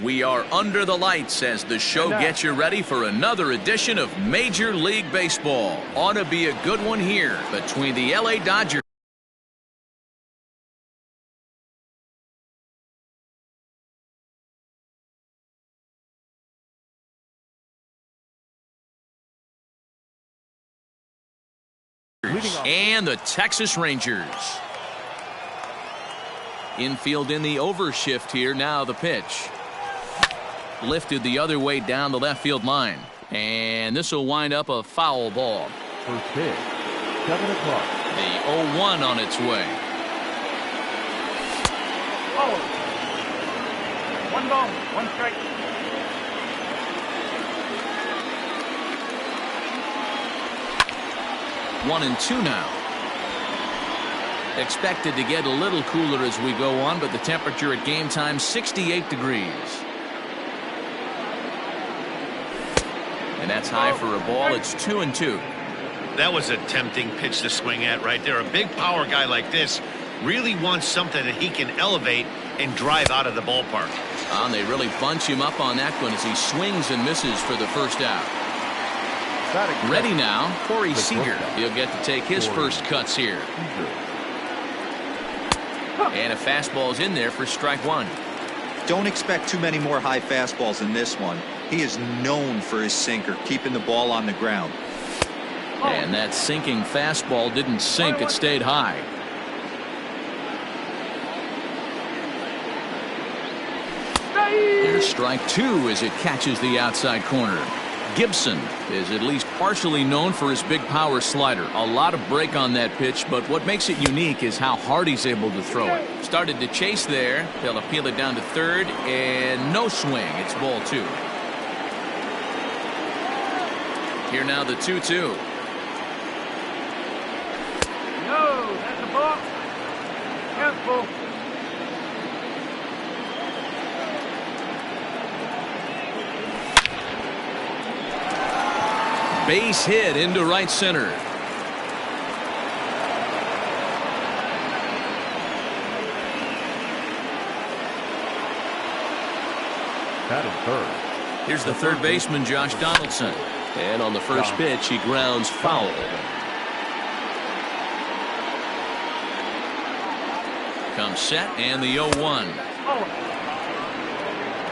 We are under the lights as the show gets you ready for another edition of Major League Baseball. Ought to be a good one here between the LA Dodgers and the Texas Rangers. Infield in the overshift here. Now the pitch. Lifted the other way down the left field line. And this will wind up a foul ball. First pitch, 7 o'clock. The 0-1 on its way. Oh. 1 ball, 1 strike. One and two now. Expected to get a little cooler as we go on, but the temperature at game time 68 degrees. And that's high for a ball. It's 2-2. That was a tempting pitch to swing at right there. A big power guy like this really wants something that he can elevate and drive out of the ballpark. And they really bunch him up on that one as he swings and misses for the first out. Ready now, Corey Seager. He'll get to take his first cuts here. And a fastball's in there for strike one. Don't expect too many more high fastballs in this one. He is known for his sinker, keeping the ball on the ground. And that sinking fastball didn't sink, it stayed high. There's strike two as it catches the outside corner. Gibson is at least partially known for his big power slider. A lot of break on that pitch, but what makes it unique is how hard he's able to throw it. Started to chase there. They'll appeal it down to third, and no swing. It's ball two. Here now the 2-2. No, that's a ball. Careful. Base hit into right center. Batting third. Here's the third baseman, Josh Donaldson. And on the first pitch, he grounds foul. Comes set, and the 0-1. Oh.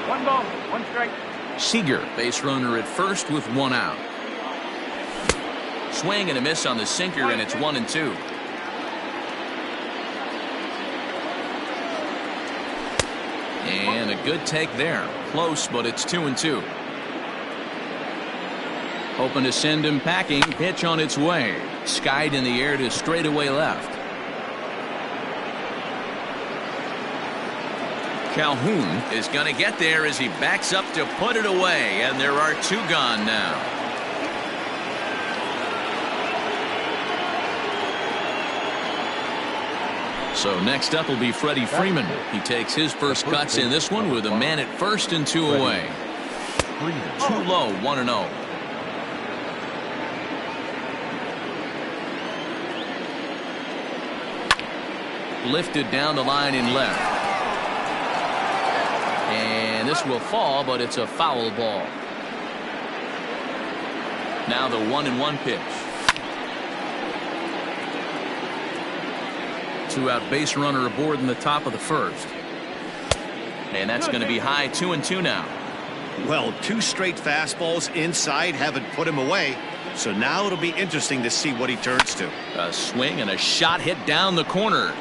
1 ball, 1 strike. Seager, base runner at first with 1 out. Swing and a miss on the sinker, and it's 1-2. And a good take there. Close, but it's 2-2. Hoping to send him packing. Pitch on its way. Skied in the air to straightaway left. Calhoun is going to get there as he backs up to put it away, and there are 2 gone now. So next up will be Freddie Freeman. He takes his first cuts in this one with a man at first and 2 away. Too low, 1-0. Lifted down the line in left. And this will fall, but it's a foul ball. Now the 1-1 pitch. 2 out base runner aboard in the top of the first. And that's going to be high. 2-2 now. Well, 2 straight fastballs inside haven't put him away. So now it'll be interesting to see what he turns to. A swing and a shot hit down the corner.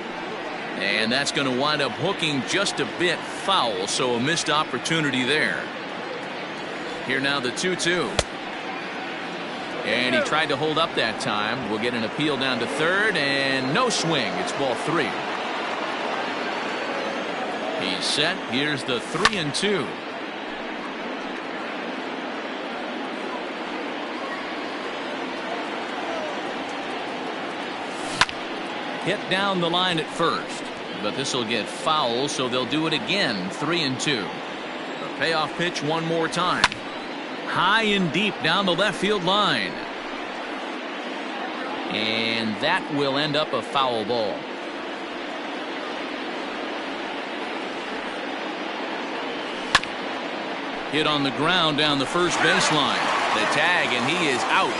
And that's going to wind up hooking just a bit foul, so a missed opportunity there. Here now the 2-2. And he tried to hold up that time. We'll get an appeal down to third, and no swing. It's ball 3. He's set. Here's the 3-2. Hit down the line at first, but this will get foul, so they'll do it again. 3-2. A payoff pitch one more time. High and deep down the left field line. And that will end up a foul ball. hit on the ground down the first baseline. The tag, and he is out.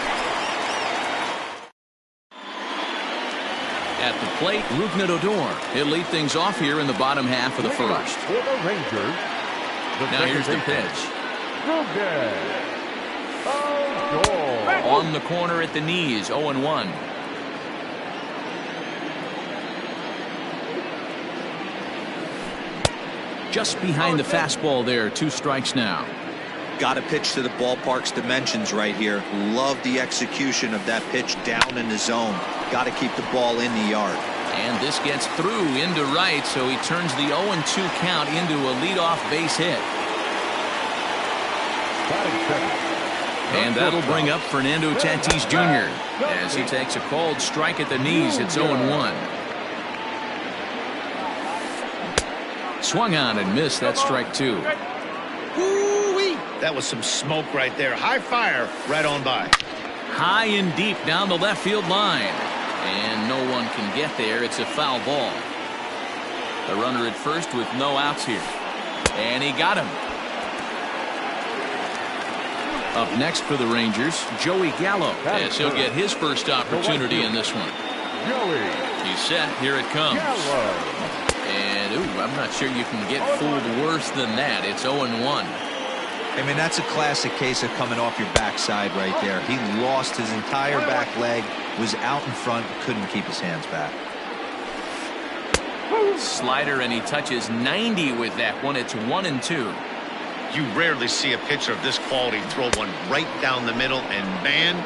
At the plate, Rougned Odor. He'll lead things off here in the bottom half of the first. For the Rangers, Now here's the pitch. Odor. On the corner at the knees, 0-1. Just behind the fastball there, 2 strikes now. Got to pitch to the ballpark's dimensions right here. Love the execution of that pitch down in the zone. Got to keep the ball in the yard. And this gets through into right, so he turns the 0-2 count into a leadoff base hit. And that'll bring up Fernando Tatis Jr. as he takes a called strike at the knees. It's 0-1. Swung on and missed. That's strike 2. Woo-wee. That was some smoke right there. High fire right on by. High and deep down the left field line. And no one can get there. It's a foul ball. The runner at first with no outs here. And he got him. Up next for the Rangers, Joey Gallo, as he'll get his first opportunity in this one. He's set. Here it comes. And, ooh, I'm not sure you can get fooled worse than that. It's 0-1. I mean, that's a classic case of coming off your backside right there. He lost his entire back leg, was out in front, couldn't keep his hands back. Slider, and he touches 90 with that one. It's 1-2. You rarely see a pitcher of this quality throw one right down the middle, and man,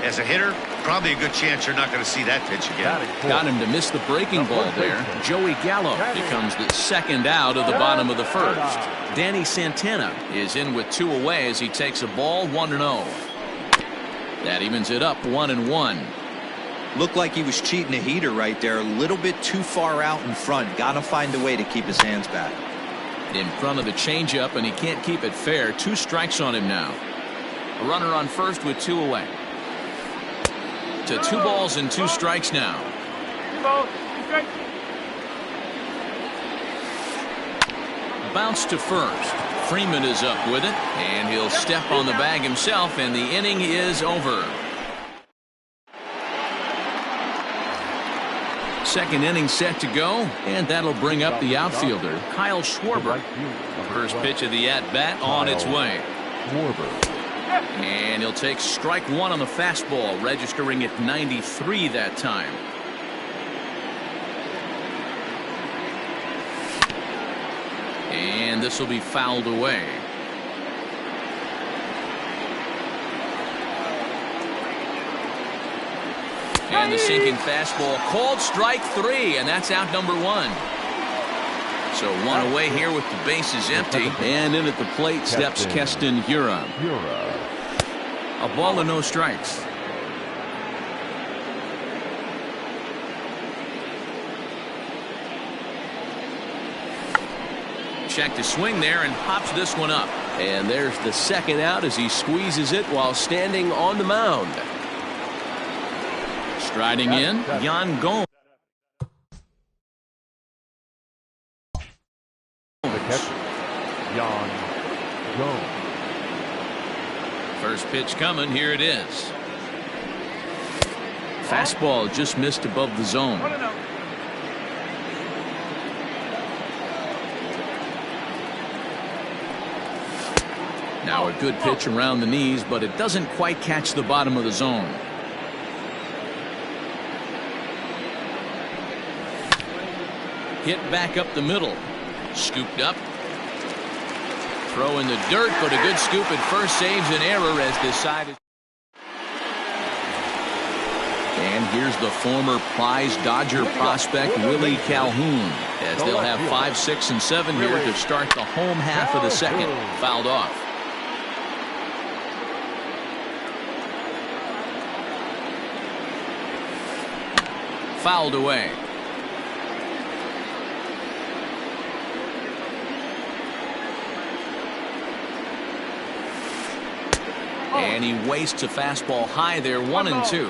as a hitter, probably a good chance you're not going to see that pitch again. Got him to miss the breaking ball there. Joey Gallo becomes the second out of the bottom of the first. Danny Santana is in with 2 away as he takes a ball 1-0. That evens it up 1-1. Looked like he was cheating a heater right there. A little bit too far out in front. Got to find a way to keep his hands back. In front of the changeup, and he can't keep it fair. 2 strikes on him now. A runner on first with 2 away. To 2 balls and 2 strikes now. 2 balls, 2 strikes. Bounce to first. Freeman is up with it, and he'll step on the bag himself, and the inning is over. Second inning set to go, and that'll bring up the outfielder, Kyle Schwarber. First pitch of the at-bat on its way. And he'll take strike 1 on the fastball, registering at 93 that time. And this will be fouled away. And the sinking fastball called strike 3, and that's out number 1. So 1 away here with the bases empty. And in at the plate steps Keston Hiura. A ball and no strikes. Check to swing there and pops this one up. And there's the second out as he squeezes it while standing on the mound. Striding in, Yan Gomes. First pitch coming, here it is. Fastball just missed above the zone. Now a good pitch around the knees, but it doesn't quite catch the bottom of the zone. Hit back up the middle. Scooped up. Throw in the dirt, but a good scoop at first saves an error as decided. And here's the former prize Dodger prospect Willie Calhoun, as they'll have 5, 6, and 7 here to start the home half of the second. Fouled off. Fouled away. And he wastes a fastball high there, 1-2.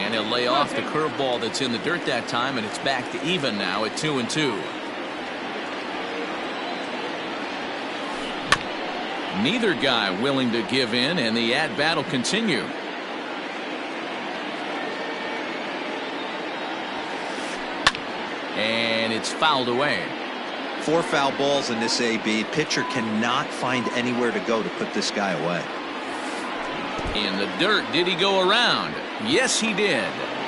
And he'll lay off the curveball that's in the dirt that time, and it's back to even now at 2-2. Neither guy willing to give in, and the at-bat will continue. And it's fouled away. 4 foul balls in this AB. Pitcher cannot find anywhere to go to put this guy away. In the dirt, did he go around? Yes, he did.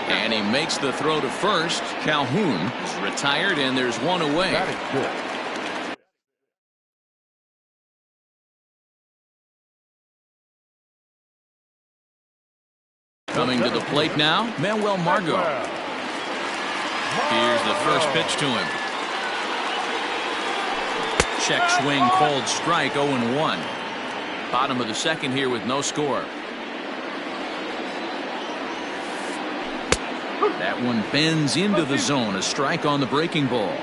And he makes the throw to first. Calhoun is retired, and there's one away. That is good. Coming to the plate now, Manuel Margot. Here's the first pitch to him. Check swing, called strike, 0-1. Bottom of the second here with no score. That one bends into the zone. A strike on the breaking ball.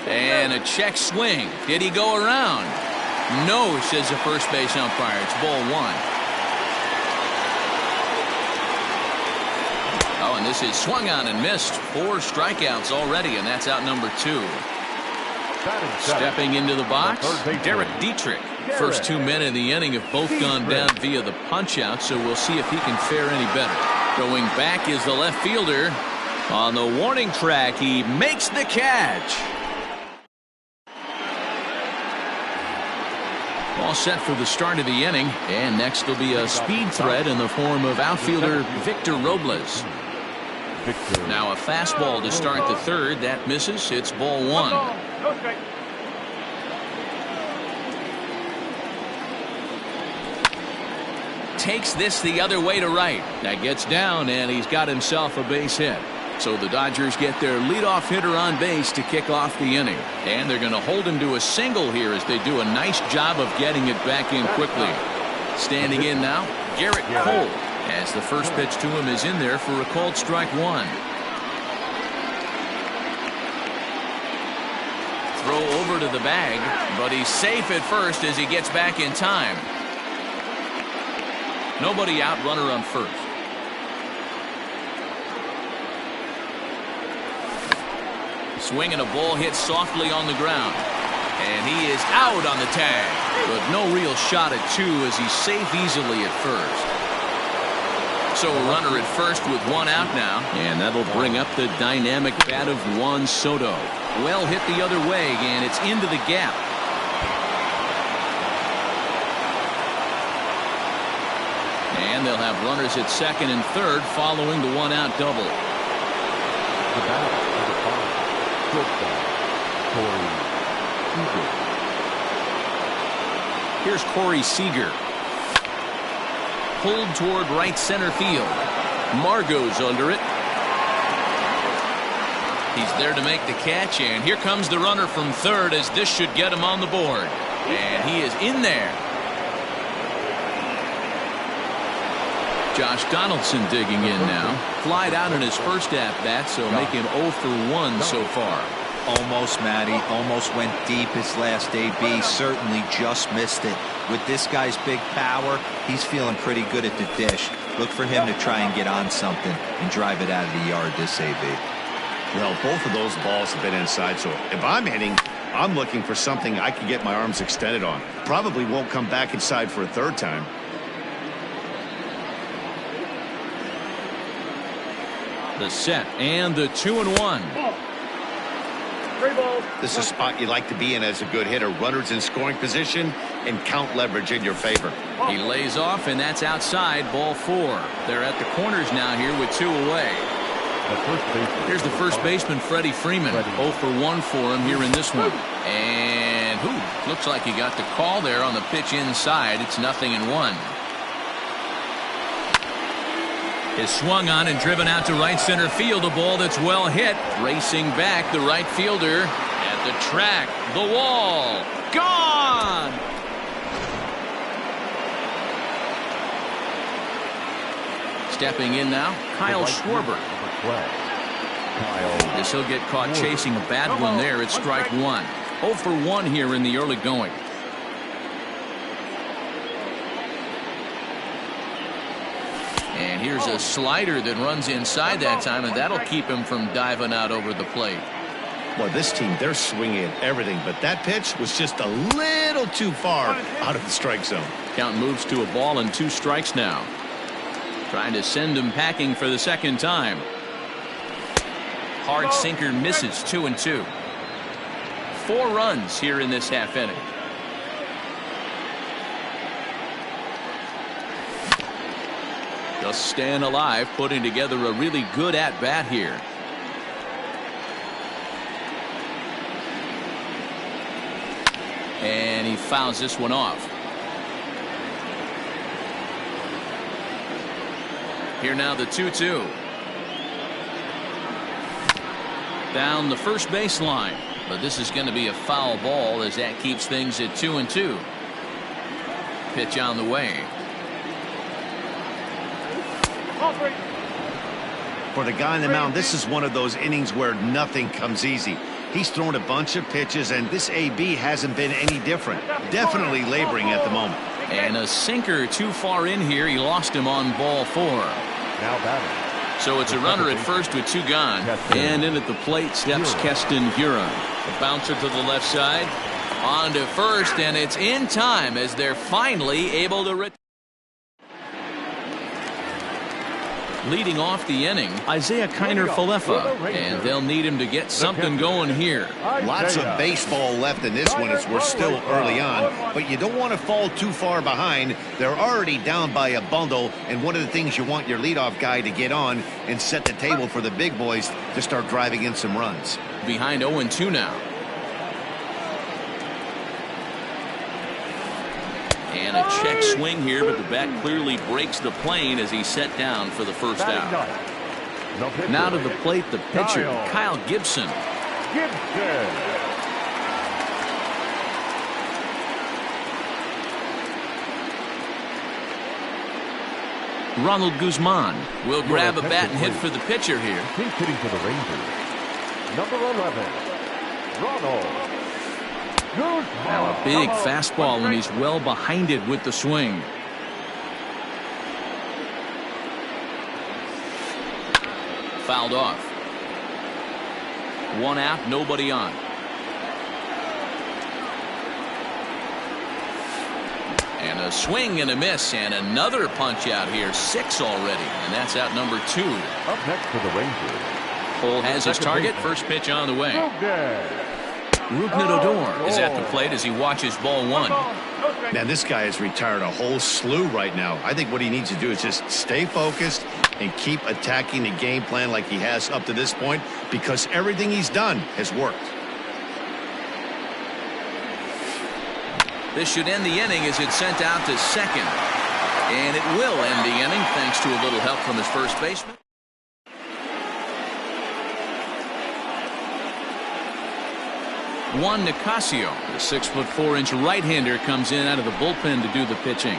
And a check swing. Did he go around? No, says the first base umpire. It's ball 1. Oh, and this is swung on and missed. 4 strikeouts already, and that's out number 2. Stepping into the box, Derek Dietrich. First 2 men in the inning have both gone down via the punch-out, so we'll see if he can fare any better. Going back is the left fielder. On the warning track, he makes the catch. All set for the start of the inning, and next will be a speed threat in the form of outfielder Victor Robles. Now a fastball to start the third. That misses. It's ball 1. No strike. Takes this the other way to right. That gets down, and he's got himself a base hit. So the Dodgers get their leadoff hitter on base to kick off the inning. And they're going to hold him to a single here as they do a nice job of getting it back in quickly. Standing in now, Garrett Cole, as the first pitch to him is in there for a called strike 1. Throw over to the bag, but he's safe at first as he gets back in time. Nobody out, runner on first. Swinging a ball hit softly on the ground. And he is out on the tag. But no real shot at 2 as he's safe easily at first. So a runner at first with 1 out now. And that'll bring up the dynamic bat of Juan Soto. Well hit the other way, and it's into the gap. And they'll have runners at second and third following the 1 out double. Here's Corey Seager. Pulled toward right center field. Margot's under it. He's there to make the catch, and here comes the runner from third as this should get him on the board. And he is in there. Josh Donaldson digging in now. Flied out in his first at-bat, so make him 0 for 1 so far. Almost, Matty. Almost went deep his last AB. Certainly just missed it. With this guy's big power, he's feeling pretty good at the dish. Look for him to try and get on something and drive it out of the yard this AB. Well, both of those balls have been inside, so if I'm hitting, I'm looking for something I can get my arms extended on. Probably won't come back inside for a third time. The set and the 2-1. This is a spot you like to be in as a good hitter. Runners in scoring position and count leverage in your favor. He lays off, and that's outside, ball 4. They're at the corners now here with 2 away. Here's the first baseman, Freddie Freeman. 0 for 1 for him here in this one. And looks like he got the call there on the pitch inside. It's 0-1. Is swung on and driven out to right center field. A ball that's well hit. Racing back, the right fielder at the track. The wall. Gone! Stepping in now, Kyle Schwarber. This he'll get caught chasing a bad one there. It's strike 1. 0 for 1 here in the early going. And here's a slider that runs inside that time, and that'll keep him from diving out over the plate. Well, this team, they're swinging at everything, but that pitch was just a little too far out of the strike zone. Count moves to a ball and 2 strikes now. Trying to send him packing for the second time. Hard sinker misses, 2-2. 4 runs here in this half inning. Just staying alive, putting together a really good at-bat here. And he fouls this one off. Here now the 2-2. Down the first baseline. But this is going to be a foul ball as that keeps things at 2-2. Pitch on the way. For the guy on the mound, this is one of those innings where nothing comes easy. He's thrown a bunch of pitches, and this AB hasn't been any different. Definitely laboring at the moment. And a sinker too far in here. He lost him on ball 4. Now batting. So it's a runner at first with 2 gone. And in at the plate steps Keston Huron. The bouncer to the left side. On to first, and it's in time as they're finally able to return. Leading off the inning, Isaiah Kiner-Falefa, and they'll need him to get something going here. Lots of baseball left in this one as we're still early on, but you don't want to fall too far behind. They're already down by a bundle, and one of the things you want your leadoff guy to get on and set the table for the big boys to start driving in some runs. Behind 0-2 now. And a check swing here, but the bat clearly breaks the plane as he's set down for the first out. Now to the plate, the pitcher, Kyle Gibson. Ronald Guzman will grab a bat and hit for the pitcher here. He's hitting for the Rangers. Number 11, Ronald. Now a big fastball, and he's well behind it with the swing. Fouled off. 1 out, nobody on. And a swing and a miss, and another punch out here. 6 already, and that's out number 2. Up next for the Rangers. Cole has his target. First pitch on the way. Rougned Odor is at the plate as he watches ball 1. Man, this guy has retired a whole slew right now. I think what he needs to do is just stay focused and keep attacking the game plan like he has up to this point, because everything he's done has worked. This should end the inning as it's sent out to second. And it will end the inning thanks to a little help from his first baseman. Juan Nicasio, the 6'4" right-hander, comes in out of the bullpen to do the pitching.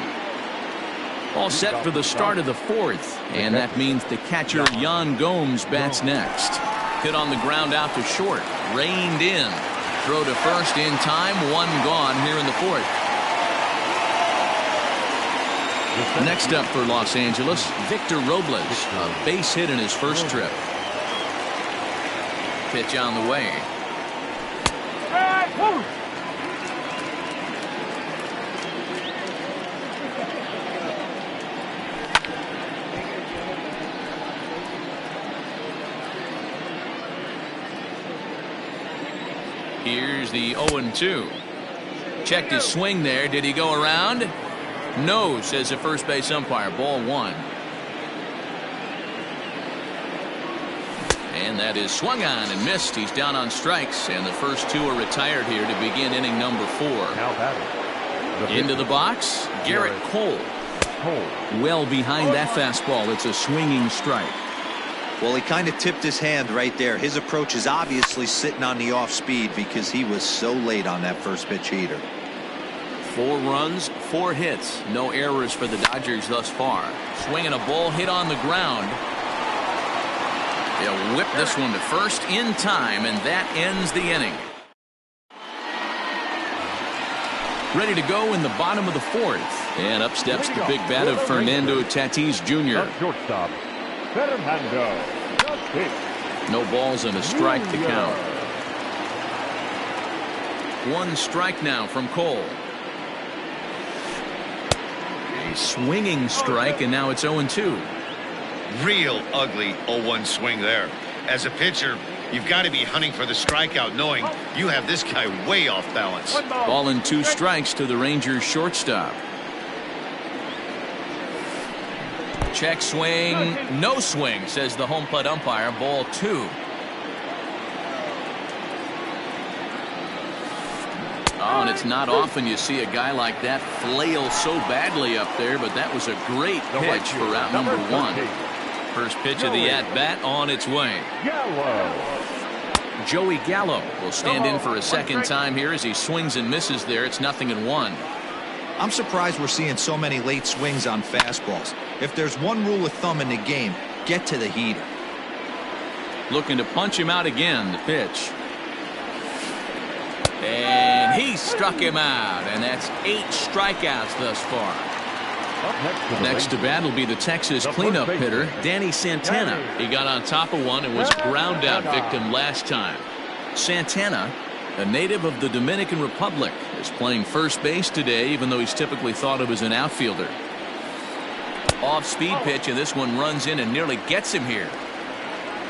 All set for the start of the 4th, and that means the catcher Yan Gomes bats next. Hit on the ground out to short, reined in. Throw to first in time, 1 gone here in the 4th. Next up for Los Angeles, Victor Robles, a base hit in his first trip. Pitch on the way. Here's the 0-2. Checked his swing there. Did he go around? No, says the first base umpire. Ball 1. And that is swung on and missed. He's down on strikes, and the first 2 are retired here to begin inning number 4. Into the box, Garrett Cole. Well behind that fastball. It's a swinging strike. Well, he kind of tipped his hand right there. His approach is obviously sitting on the off speed because he was so late on that first pitch heater. 4 runs, 4 hits. No errors for the Dodgers thus far. Swinging a ball hit on the ground. They'll whip this one to first in time, and that ends the inning. Ready to go in the bottom of the 4th. And up steps the big bat of Fernando Tatis Jr. Shortstop, Fernando Tatis. No balls and a strike to count. One strike now from Cole. A swinging strike, and now it's 0-2. Real ugly 0-1 swing there. As a pitcher, you've got to be hunting for the strikeout, knowing you have this guy way off balance. Ball and 2 strikes to the Rangers shortstop. Check swing, no swing, says the home plate umpire. Ball 2. Oh, and it's not often you see a guy like that flail so badly up there, but that was a great pitch for out number 1. First pitch of the at-bat on its way. Joey Gallo will stand in for a second time here as he swings and misses there. It's 0-1. I'm surprised we're seeing so many late swings on fastballs. If there's one rule of thumb in the game, get to the heater. Looking to punch him out again, the pitch. And he struck him out, and that's 8 strikeouts thus far. Next to bat will be the Texas cleanup hitter, Danny Santana. He got on top of one and was ground out victim last time. Santana, a native of the Dominican Republic, is playing first base today, even though he's typically thought of as an outfielder. Off-speed pitch, and this one runs in and nearly gets him here.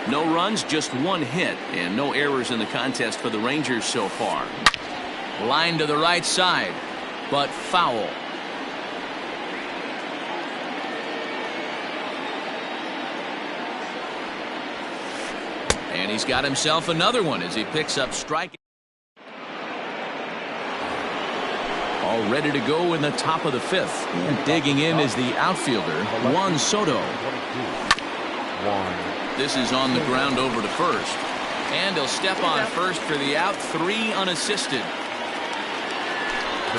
No runs, just 1 hit, and no errors in the contest for the Rangers so far. Line to the right side, but foul. And he's got himself another one as he picks up strike. All ready to go in the top of the 5th. And digging in is the outfielder, Juan Soto. This is on the ground over to first. And he'll step on first for the out, 3 unassisted.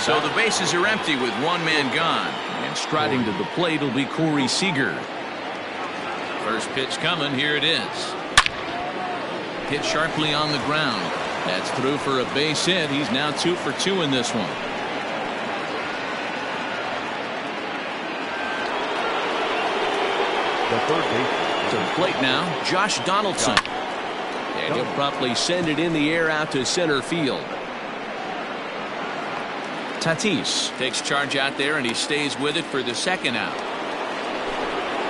So the bases are empty with 1 man gone. And striding to the plate will be Corey Seager. First pitch coming, here it is. Hit sharply on the ground. That's through for a base hit. He's now 2 for 2 in this one. The third base. To the plate now, Josh Donaldson. And he'll promptly send it in the air out to center field. Tatis takes charge out there, and he stays with it for the second out.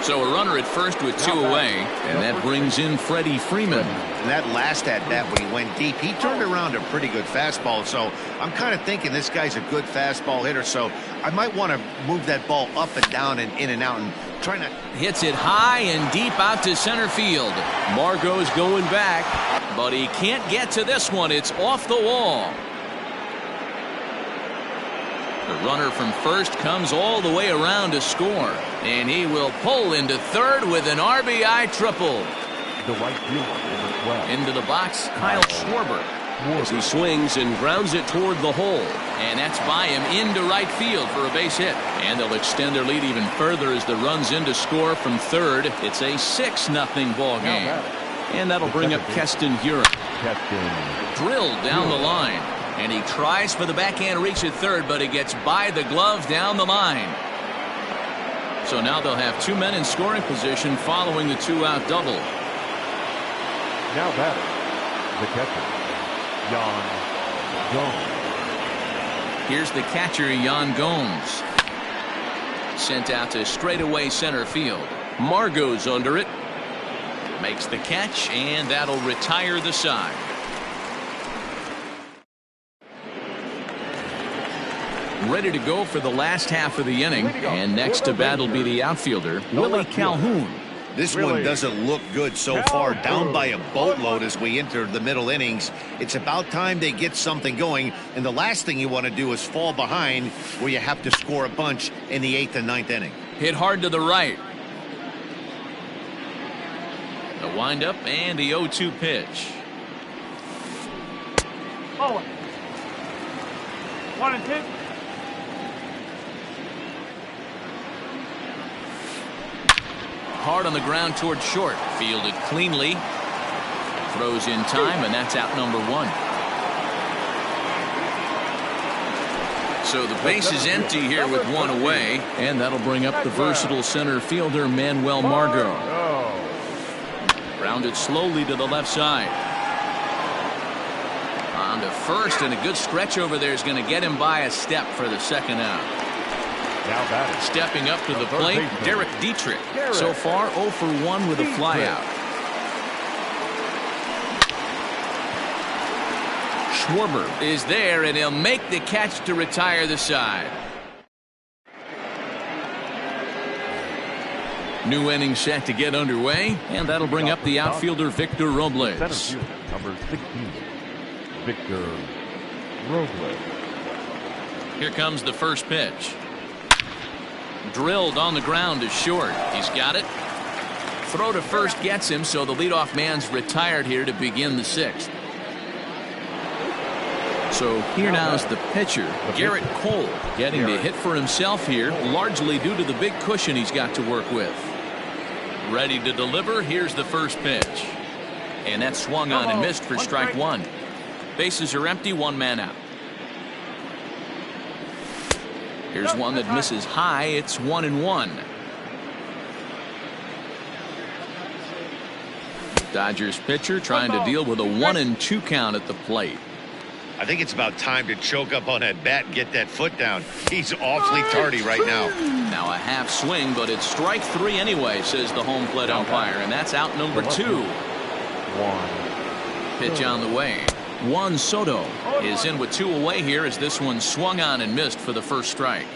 So a runner at first with 2 away, and that brings in Freddie Freeman. And that last at-bat when he went deep, he turned around a pretty good fastball. So I'm kind of thinking this guy's a good fastball hitter, so I might want to move that ball up and down and in and out and try not. Hits it high and deep out to center field. Margot's going back, but he can't get to this one. It's off the wall. The runner from first comes all the way around to score, and he will pull into third with an RBI triple. The right fielder, number 12. Into the box, Kyle Schwarber, as he swings and grounds it toward the hole. And that's by him into right field for a base hit. And they'll extend their lead even further as the run's in to score from third. It's a 6-0 ball game. And that'll bring up Keston Hiura. Drilled down the line. And he tries for the backhand reach at third, but he gets by the glove down the line. So now they'll have 2 men in scoring position following the 2-out double. Now batting, the catcher, Yan Gomes. Here's the catcher, Yan Gomes. Sent out to straightaway center field. Margot's under it. Makes the catch, and that'll retire the side. Ready to go for the last half of the inning, and next to bat will be the outfielder, Willie Calhoun. This one doesn't look good so far, down by a boatload as we enter the middle innings. It's about time they get something going, and the last thing you want to do is fall behind where you have to score a bunch in the 8th and 9th inning. Hit hard to the right. The windup and the 0-2 pitch. Oh. 1-2. Hard on the ground toward short. Fielded cleanly. Throws in time, and that's out number 1. So the base is empty here with one away, and that'll bring up the versatile center fielder Manuel Margot. Grounded slowly to the left side. On to first, and a good stretch over there is going to get him by a step for the second out. Stepping up to the plate, Derek Dietrich. So far 0 for 1 with a flyout. Schwarber is there, and he'll make the catch to retire the side. New inning set to get underway, and that'll bring up the outfielder Victor Robles. Number 16, Victor Robles. Here comes the first pitch. Drilled on the ground to short. He's got it. Throw to first gets him, so the leadoff man's retired here to begin the sixth. So here now is the pitcher, Garrett Cole, getting to hit for himself here, largely due to the big cushion he's got to work with. Ready to deliver. Here's the first pitch. And that swung on and missed for strike one. Bases are empty, one man out. Here's one that misses high. It's 1-1. Dodgers pitcher trying to deal with a 1-2 count at the plate. I think it's about time to choke up on that bat and get that foot down. He's awfully tardy right now. Now a half swing, but it's strike three anyway, says the home plate umpire, and that's out number 2. Pitch on the way. Juan Soto is in with 2 away here as this one swung on and missed for the first strike.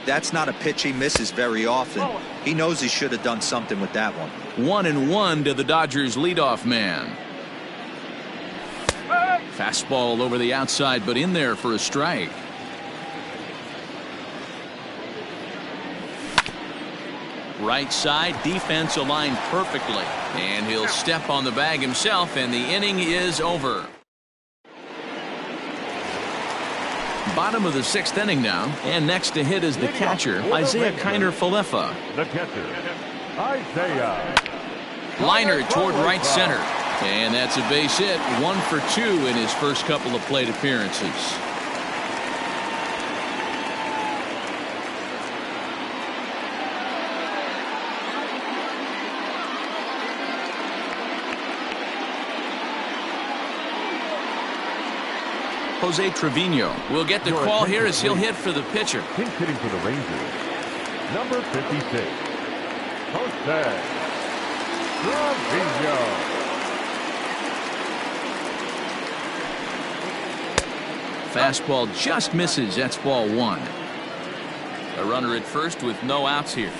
That's not a pitch he misses very often. He knows he should have done something with that one. 1-1 to the Dodgers leadoff man. Fastball over the outside, but in there for a strike. Right side, defense aligned perfectly, and he'll step on the bag himself, and the inning is over. Bottom of the 6th inning now, and next to hit is the catcher, Isaiah Kiner-Falefa. The catcher, Isaiah. Liner toward right center, and that's a base hit. 1 for 2 in his first couple of plate appearances. Jose Trevino will get the call here as he'll hit for the pitcher. Pinch hitting for the Rangers, number 56, Jose Trevino. Fastball just misses. That's ball 1. A runner at first with no outs here.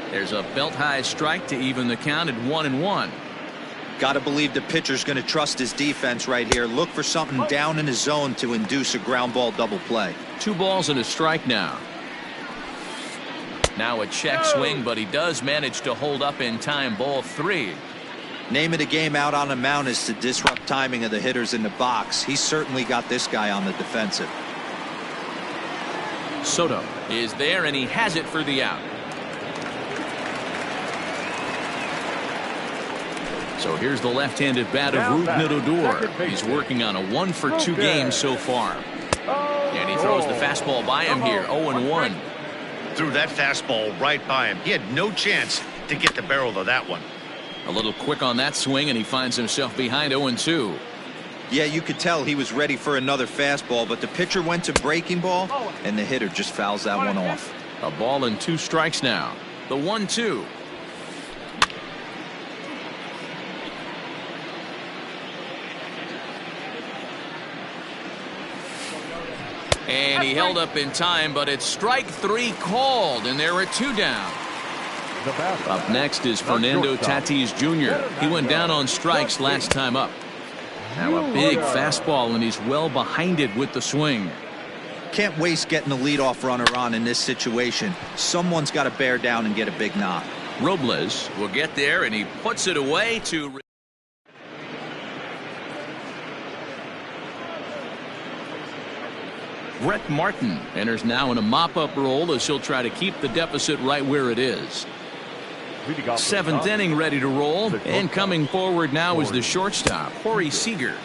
There's a belt high strike to even the count at 1-1. Got to believe the pitcher's going to trust his defense right here. Look for something down in his zone to induce a ground ball double play. 2 balls and a strike now. Now a check swing, but he does manage to hold up in time. Ball 3. Name of the game out on the mound is to disrupt timing of the hitters in the box. He's certainly got this guy on the defensive. Soto is there, and he has it for the out. So here's the left-handed bat of Rougned Odor. He's working on a 1 for 2 game so far. And he throws the fastball by him here, 0-1. Threw that fastball right by him. He had no chance to get the barrel of that one. A little quick on that swing, and he finds himself behind 0-2. Yeah, you could tell he was ready for another fastball, but the pitcher went to breaking ball, and the hitter just fouls that one off. A ball and 2 strikes now. The 1-2. And he held up in time, but it's strike 3 called, and there are 2 down. Up next is Fernando Tatis Jr. He went down on strikes last time up. Now a big fastball, and he's well behind it with the swing. Can't waste getting the leadoff runner on in this situation. Someone's got to bear down and get a big knock. Robles will get there, and he puts it away to... Brett Martin enters now in a mop-up role as he'll try to keep the deficit right where it is. 7th inning ready to roll, and coming forward now is the shortstop, Corey Seager.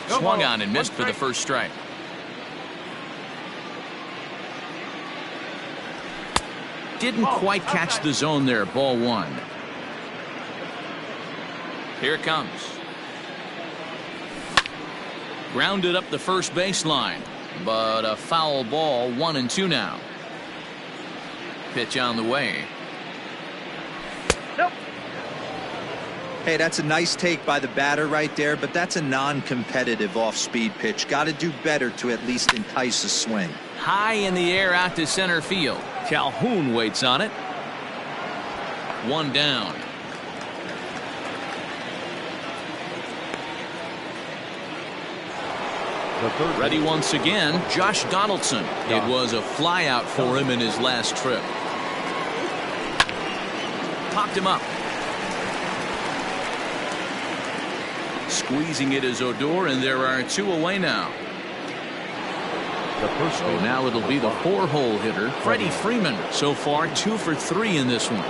Swung on and missed for the first strike. didn't quite catch the zone there. Ball one. Here it comes. Grounded up the first baseline, but a foul ball. 1-2 now. Pitch on the way. Nope. Hey, that's a nice take by the batter right there, but that's a non-competitive off-speed pitch. Got to do better to at least entice a swing. High in the air out to center field. Calhoun waits on it. One down. Ready once again, Josh Donaldson. It was a fly out for him in his last trip. Popped him up. Squeezing it is Odor, and there are 2 away now. So now it'll be the 4-hole hitter, Freddie Freeman. So far 2 for 3 in this one.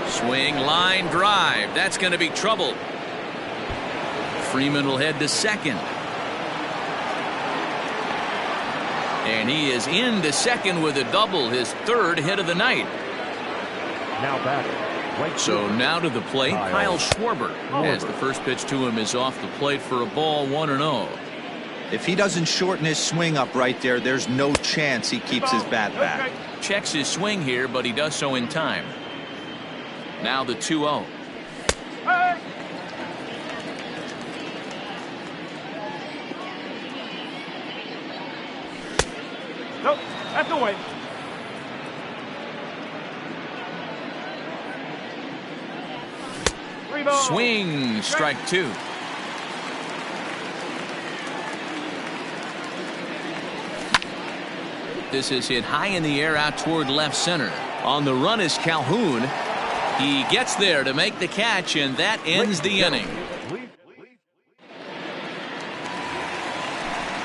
Swing, line drive. That's going to be trouble. Freeman will head to second. And he is into second with a double, his 3rd hit of the night. Now batting. So now to the plate, Kyle Schwarber, as the first pitch to him is off the plate for a ball. 1-0. If he doesn't shorten his swing up right there, there's no chance he keeps his bat back. Checks his swing here, but he does so in time. Now the 2-0. Hey. Nope, that's away. Swing, strike 2. This is hit high in the air out toward left center. On the run is Calhoun. He gets there to make the catch, and that ends the inning.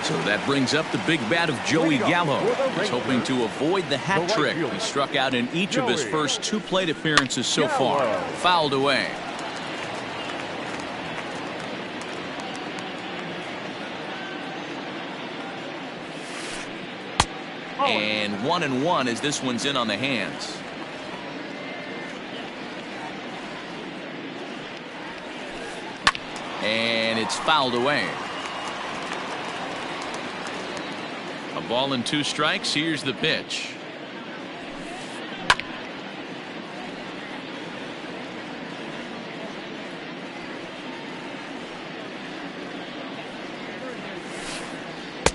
So that brings up the big bat of Joey Gallo. He's hoping to avoid the hat trick. He struck out in each of his first 2 plate appearances so far. Fouled away. And 1-1 as this one's in on the hands. And it's fouled away. A ball and 2 strikes. Here's the pitch.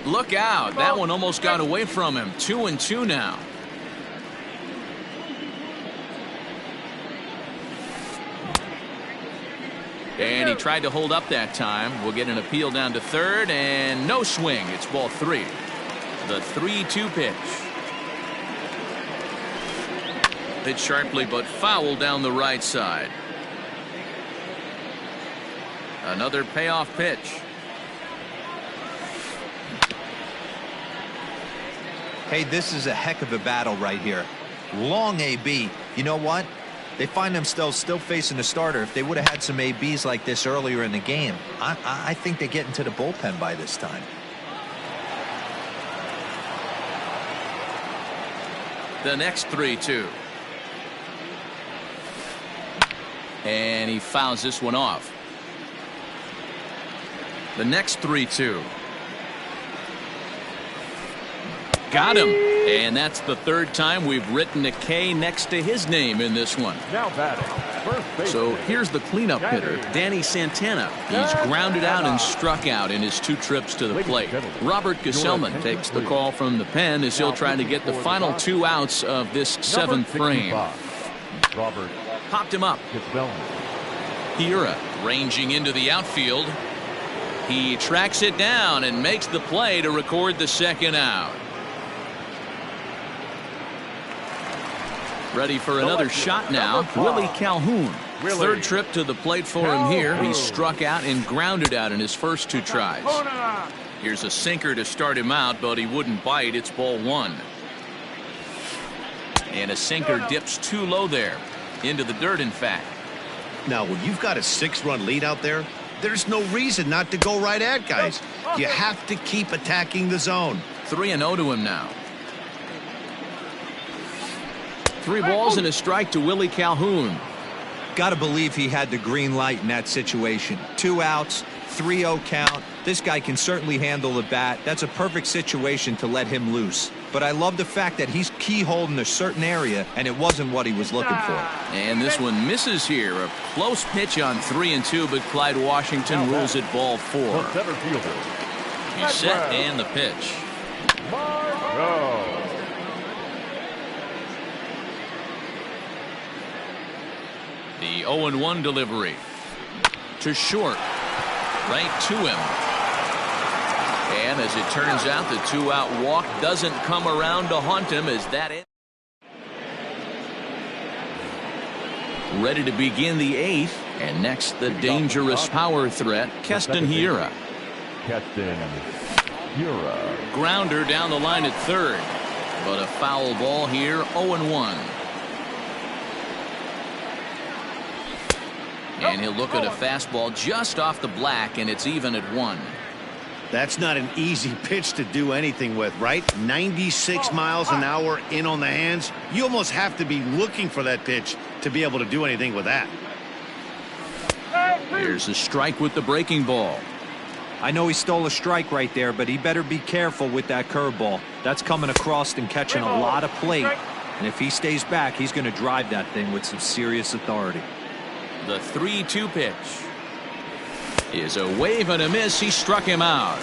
Look out. That one almost got away from him. 2-2 now. And he tried to hold up that time. We'll get an appeal down to third, and no swing. It's ball 3. The 3-2 pitch. Hit sharply, but foul down the right side. Another payoff pitch. Hey, this is a heck of a battle right here. Long AB. You know what? They find themselves still facing the starter. If they would have had some ABs like this earlier in the game, I think they get into the bullpen by this time. The next 3-2. And he fouls this one off. The next 3-2. Got him. And that's the 3rd time we've written a K next to his name in this one. Now batting. First base. So here's the cleanup hitter, Danny Santana. He's grounded out and struck out in his 2 trips to the plate. Robert Gesellman takes the call from the pen as he'll try to get the final 2 outs of this 7th frame. Robert Popped him up. Hira ranging into the outfield. He tracks it down and makes the play to record the 2nd out. Ready for another shot now, Willie Calhoun. 3rd trip to the plate for him here. He struck out and grounded out in his first 2 tries. Here's a sinker to start him out, but he wouldn't bite. It's ball 1. And a sinker dips too low there. Into the dirt, in fact. Now, when you've got a 6-run lead out there, there's no reason not to go right at guys. You have to keep attacking the zone. 3-0 to him now. 3 balls and a strike to Willie Calhoun. Got to believe he had the green light in that situation. 2 outs, 3-0 count. This guy can certainly handle the bat. That's a perfect situation to let him loose. But I love the fact that he's keyholed in a certain area, and it wasn't what he was looking for. And this one misses here. A close pitch on 3-2, but Clyde Washington rules it ball 4. The center fielder. He's set and the pitch. Margot. The 0-1 delivery. To short. Right to him. And as it turns out, the 2-out walk doesn't come around to haunt him as that is. Ready to begin the 8th. And next, the dangerous power threat, Keston Hiura. Keston Hiura. Grounder down the line at third. But a foul ball here, 0-1. And he'll look at a fastball just off the black, and it's even at 1. That's not an easy pitch to do anything with, right? 96 miles an hour in on the hands. You almost have to be looking for that pitch to be able to do anything with that. Here's a strike with the breaking ball. I know he stole a strike right there, but he better be careful with that curveball. That's coming across and catching a lot of plate. And if he stays back, he's going to drive that thing with some serious authority. The 3-2 pitch is a wave and a miss. He struck him out.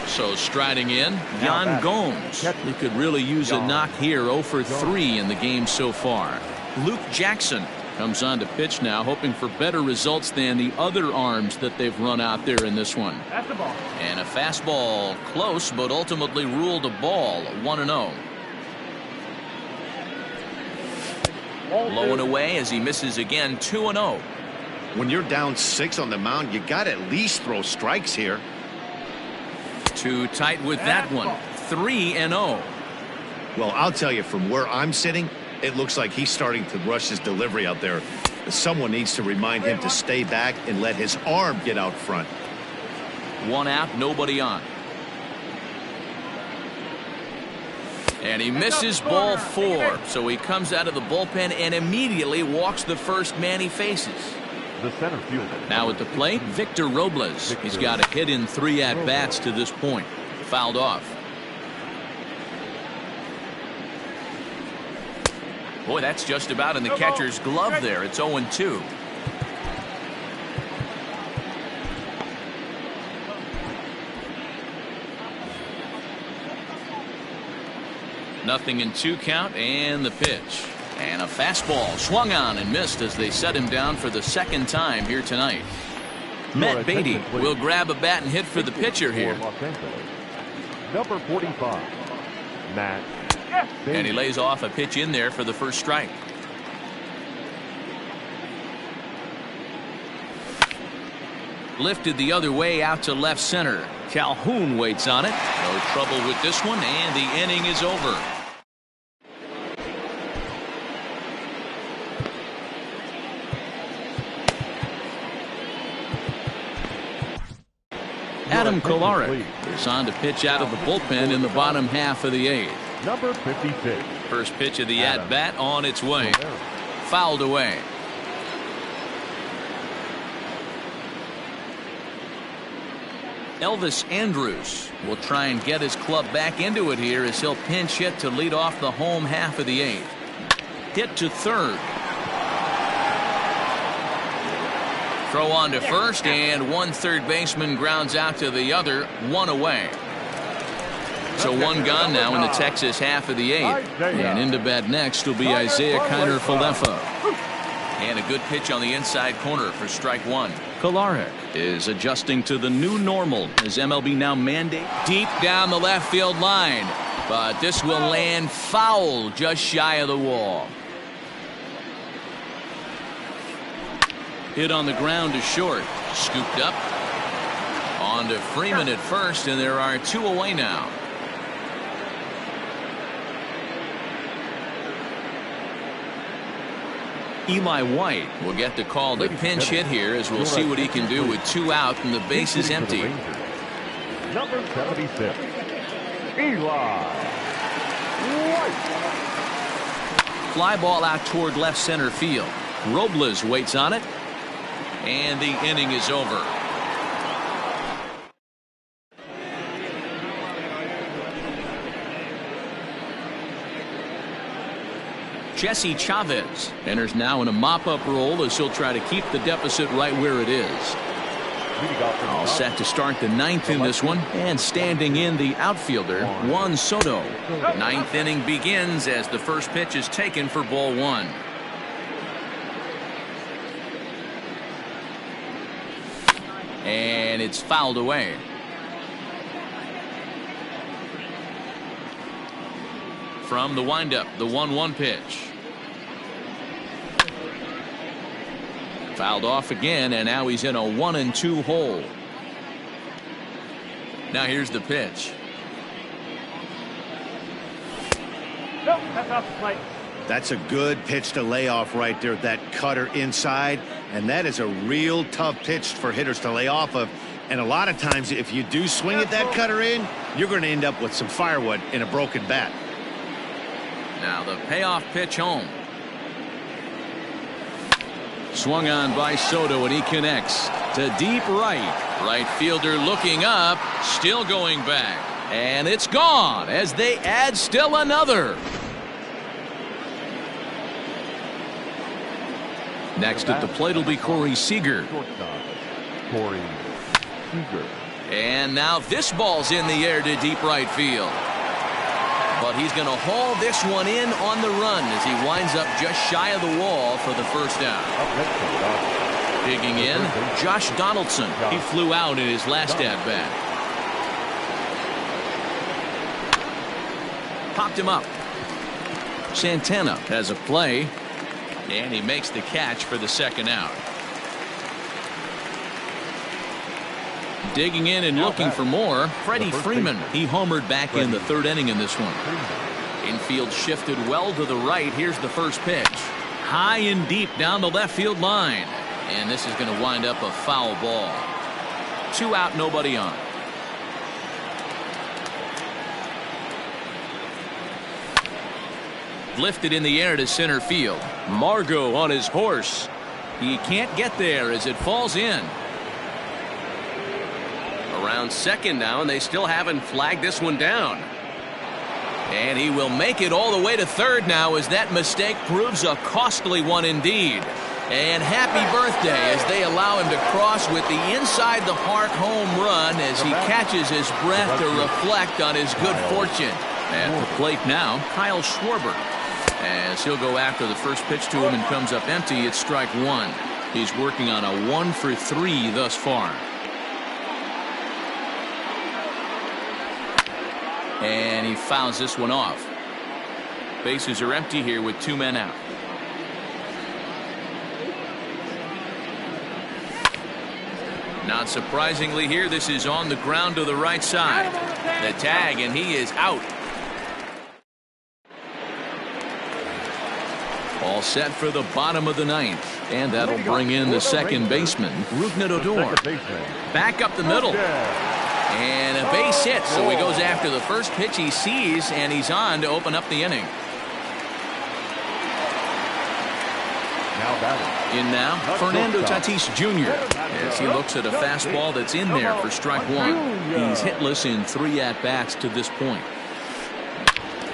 So striding in, Yan Gomes. He could really use a knock here. 0 for 3 in the game so far. Luke Jackson comes on to pitch now, hoping for better results than the other arms that they've run out there in this one. That's the ball. And a fastball close, but ultimately ruled a ball. 1-0. Blowing away as he misses again. 2-0. When you're down 6 on the mound, you got to at least throw strikes here. Too tight with that one. 3-0. Well, I'll tell you, from where I'm sitting, it looks like he's starting to rush his delivery out there. Someone needs to remind him to stay back and let his arm get out front. 1 out, nobody on. And he misses ball 4. So he comes out of the bullpen and immediately walks the first man he faces. The center fielder. Now at the plate, Victor Robles. He's got a hit in 3 at-bats to this point. Fouled off. Boy, that's just about in the catcher's glove there. It's 0-2. Nothing in 2 count, and the pitch. And a fastball swung on and missed as they set him down for the 2nd time here tonight. Matt Beatty will grab a bat and hit for the pitcher here. Number 45, Matt Beatty. And he lays off a pitch in there for the first strike. Lifted the other way out to left center. Calhoun waits on it. No trouble with this one, and the inning is over. Adam Kolarek is on to pitch out of the bullpen in the bottom half of the 8th. Number 56. First pitch of the at-bat on its way. Fouled away. Elvis Andrus will try and get his club back into it here as he'll pinch hit to lead off the home half of the 8th. Hit to third. Throw on to first, and one third baseman grounds out to the other. 1 away. So 1 gone now in the Texas half of the 8th. And into bat next will be Isaiah Kiner-Falefa. And a good pitch on the inside corner for strike 1. Kolarek is adjusting to the new normal as MLB now mandate deep down the left field line. But this will land foul just shy of the wall. Hit on the ground to short. Scooped up. On to Freeman at first, and there are 2 away now. Eli White will get the call to pinch hit here as we'll see what he can do with 2 out and the base is empty. Number 76, Eli White. fly ball out toward left center field. Robles waits on it, and the inning is over. Jesse Chavez enters now in a mop-up role as he'll try to keep the deficit right where it is. All set to start the ninth in this one, and standing in the outfielder, Juan Soto. Ninth inning begins as the first pitch is taken for ball one. And it's fouled away. From the windup, the 1-1 pitch. Fouled off again, and now he's in a 1-2 hole. Now here's the pitch. Nope, that's off the plate. That's a good pitch to lay off right there, that cutter inside, and that is a real tough pitch for hitters to lay off of. And a lot of times if you do swing at that cutter in, you're going to end up with some firewood in a broken bat. Now the payoff pitch home. Swung on by Soto, and he connects to deep right. Right fielder looking up, still going back. And it's gone as they add still another. Next at the plate will be Corey Seager. And now this ball's in the air to deep right field. But he's going to haul this one in on the run as he winds up just shy of the wall for the first out. Digging in, Josh Donaldson. He flew out in his last at-bat. Popped him up. Santana has a play, and he makes the catch for the second out. Digging in and looking for more, Freddie Freeman. He homered back in the third inning in this one. Infield shifted well to the right. Here's the first pitch. High and deep down the left field line. And this is going to wind up a foul ball. 2 out, nobody on. Lifted in the air to center field. Margot on his horse. He can't get there as it falls in. Around second now, and they still haven't flagged this one down. And he will make it all the way to third now as that mistake proves a costly one indeed. And happy birthday as they allow him to cross with the inside the park home run as he catches his breath to reflect on his good fortune. At the plate now, Kyle Schwarber. As he'll go after the first pitch to him and comes up empty, it's strike one. He's working on a 1 for 3 thus far. And he fouls this one off. Bases are empty here with 2 men out. Not surprisingly here, this is on the ground to the right side. The tag, and he is out. All set for the bottom of the ninth. And that'll bring in the second baseman, Rougned Odor. Back up the middle. And a base hit, so he goes after the first pitch he sees, and he's on to open up the inning. In now, Fernando Tatis Jr. as he looks at a fastball that's in there for strike one. He's hitless in 3 at-bats to this point.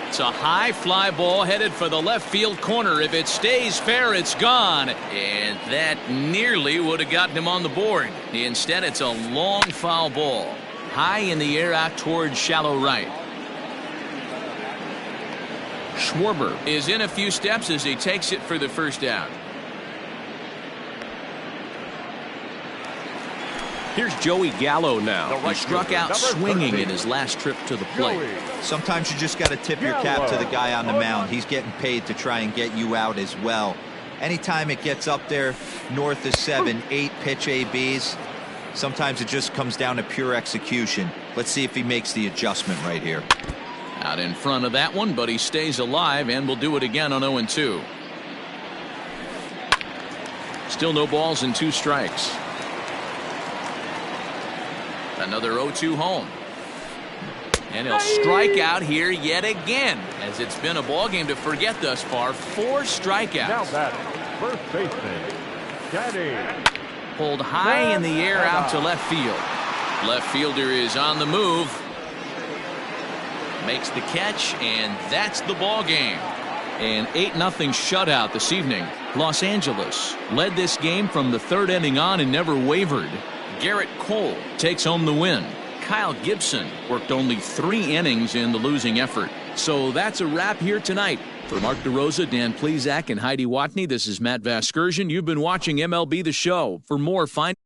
It's a high fly ball headed for the left field corner. If it stays fair, it's gone. And that nearly would have gotten him on the board. Instead, it's a long foul ball. High in the air out towards shallow right. Schwarber is in a few steps as he takes it for the first out. Here's Joey Gallo now. He struck out swinging in his last trip to the plate. Sometimes you just got to tip your cap to the guy on the mound. He's getting paid to try and get you out as well. Anytime it gets up there north of 7, 8 pitch ABs, sometimes it just comes down to pure execution. Let's see if he makes the adjustment right here. Out in front of that one, but he stays alive and will do it again on 0-2. Still no balls and 2 strikes. Another 0-2 home. And he'll strike out here yet again, as it's been a ball game to forget thus far. 4 strikeouts. Now batting, first baseman, Danny. Pulled high in the air out to left field. Left fielder is on the move. Makes the catch, and that's the ball game. An 8-0 shutout this evening. Los Angeles led this game from the 3rd inning on and never wavered. Garrett Cole takes home the win. Kyle Gibson worked only 3 innings in the losing effort. So that's a wrap here tonight. For Mark DeRosa, Dan Plezak, and Heidi Watney, this is Matt Vasgersian. You've been watching MLB The Show. For more, find